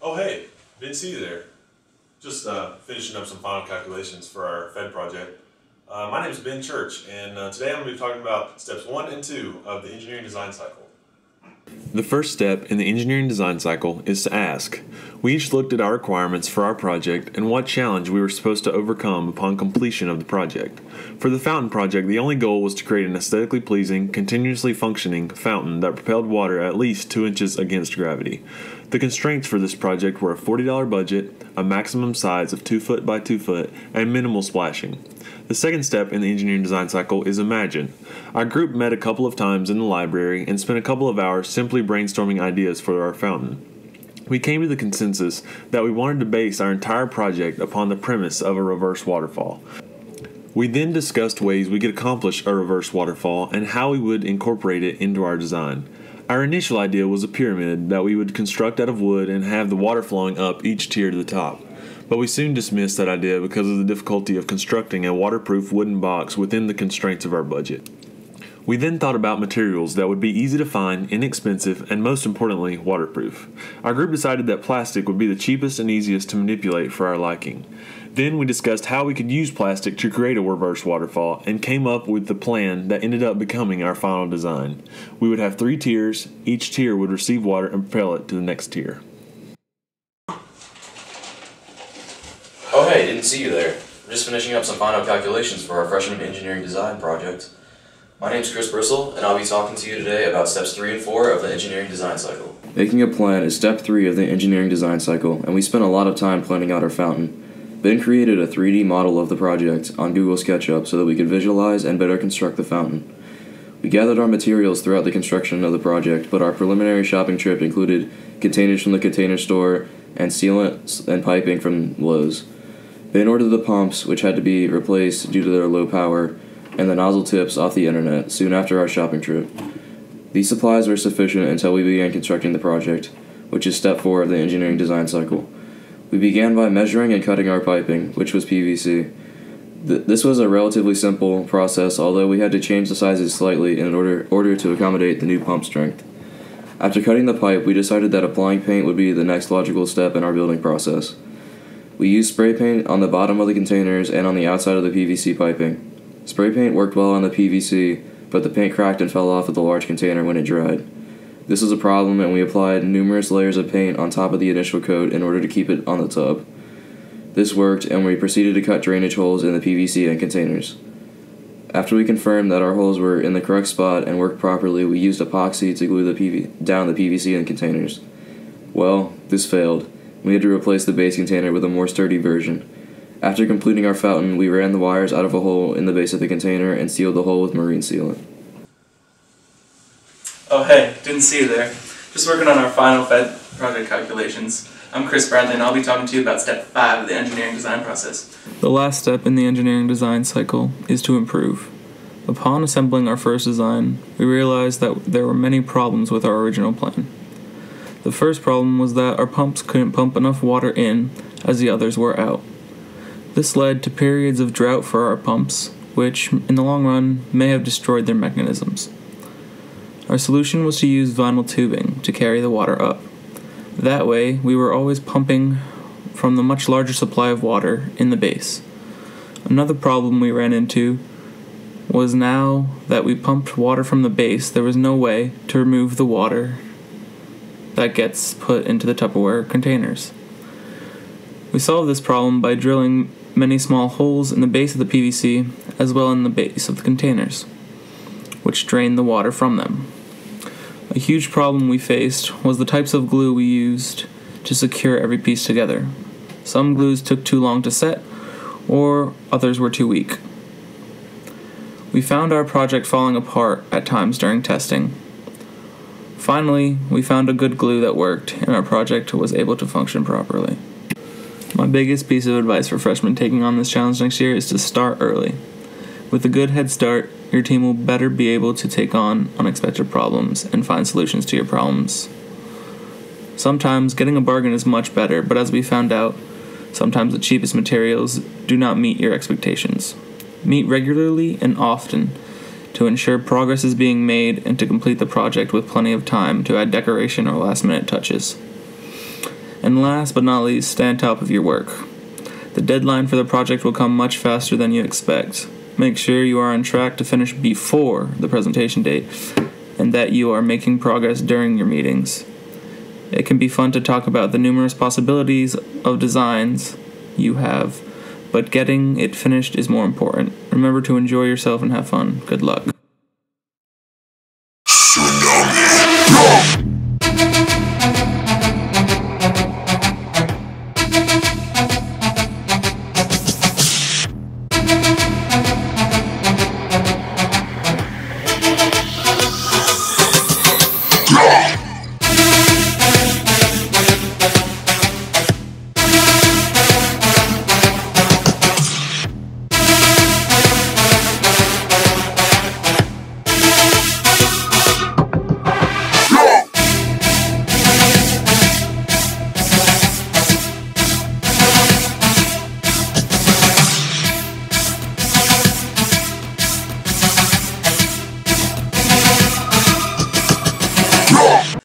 Oh hey, didn't see you there. Just finishing up some final calculations for our FEDD project. My name is Ben Church, and today I'm going to be talking about steps 1 and 2 of the engineering design cycle. The first step in the engineering design cycle is to ask. We each looked at our requirements for our project and what challenge we were supposed to overcome upon completion of the project. For the fountain project, the only goal was to create an aesthetically pleasing, continuously functioning fountain that propelled water at least 2 inches against gravity. The constraints for this project were a $40 budget, a maximum size of 2 foot by 2 foot, and minimal splashing. The second step in the engineering design cycle is imagine. Our group met a couple of times in the library and spent a couple of hours simply brainstorming ideas for our fountain. We came to the consensus that we wanted to base our entire project upon the premise of a reverse waterfall. We then discussed ways we could accomplish a reverse waterfall and how we would incorporate it into our design. Our initial idea was a pyramid that we would construct out of wood and have the water flowing up each tier to the top. But we soon dismissed that idea because of the difficulty of constructing a waterproof wooden box within the constraints of our budget. We then thought about materials that would be easy to find, inexpensive, and most importantly, waterproof. Our group decided that plastic would be the cheapest and easiest to manipulate for our liking. Then we discussed how we could use plastic to create a reverse waterfall and came up with the plan that ended up becoming our final design. We would have 3 tiers, each tier would receive water and propel it to the next tier. Oh hey, didn't see you there. I'm just finishing up some final calculations for our freshman engineering design project. My name's Chris Bristol, and I'll be talking to you today about steps 3 and 4 of the engineering design cycle. Making a plan is step 3 of the engineering design cycle, and we spent a lot of time planning out our fountain. Ben created a 3D model of the project on Google SketchUp so that we could visualize and better construct the fountain. We gathered our materials throughout the construction of the project, but our preliminary shopping trip included containers from the Container Store and sealant and piping from Lowe's. Ben ordered the pumps, which had to be replaced due to their low power, and the nozzle tips off the internet soon after our shopping trip. These supplies were sufficient until we began constructing the project, which is step 4 of the engineering design cycle. We began by measuring and cutting our piping, which was PVC. This was a relatively simple process, although we had to change the sizes slightly in order to accommodate the new pump strength. After cutting the pipe, we decided that applying paint would be the next logical step in our building process. We used spray paint on the bottom of the containers and on the outside of the PVC piping. Spray paint worked well on the PVC, but the paint cracked and fell off of the large container when it dried. This was a problem, and we applied numerous layers of paint on top of the initial coat in order to keep it on the tub. This worked, and we proceeded to cut drainage holes in the PVC and containers. After we confirmed that our holes were in the correct spot and worked properly, we used epoxy to glue down the PVC and containers. Well, this failed. We had to replace the base container with a more sturdy version. After completing our fountain, we ran the wires out of a hole in the base of the container and sealed the hole with marine sealant. Oh hey, didn't see you there. Just working on our final FEDD project calculations. I'm Chris Bradley, and I'll be talking to you about step 5 of the engineering design process. The last step in the engineering design cycle is to improve. Upon assembling our first design, we realized that there were many problems with our original plan. The first problem was that our pumps couldn't pump enough water in as the others were out. This led to periods of drought for our pumps, which, in the long run, may have destroyed their mechanisms. Our solution was to use vinyl tubing to carry the water up. That way, we were always pumping from the much larger supply of water in the base. Another problem we ran into was now that we pumped water from the base, there was no way to remove the water that gets put into the Tupperware containers. We solved this problem by drilling many small holes in the base of the PVC as well in the base of the containers, which drained the water from them. A huge problem we faced was the types of glue we used to secure every piece together. Some glues took too long to set, or others were too weak. We found our project falling apart at times during testing. Finally, we found a good glue that worked, and our project was able to function properly. My biggest piece of advice for freshmen taking on this challenge next year is to start early. With a good head start, your team will better be able to take on unexpected problems and find solutions to your problems. Sometimes getting a bargain is much better, but as we found out, sometimes the cheapest materials do not meet your expectations. Meet regularly and often to ensure progress is being made and to complete the project with plenty of time to add decoration or last-minute touches. And last but not least, stay on top of your work. The deadline for the project will come much faster than you expect. Make sure you are on track to finish before the presentation date, and that you are making progress during your meetings. It can be fun to talk about the numerous possibilities of designs you have, but getting it finished is more important. Remember to enjoy yourself and have fun. Good luck.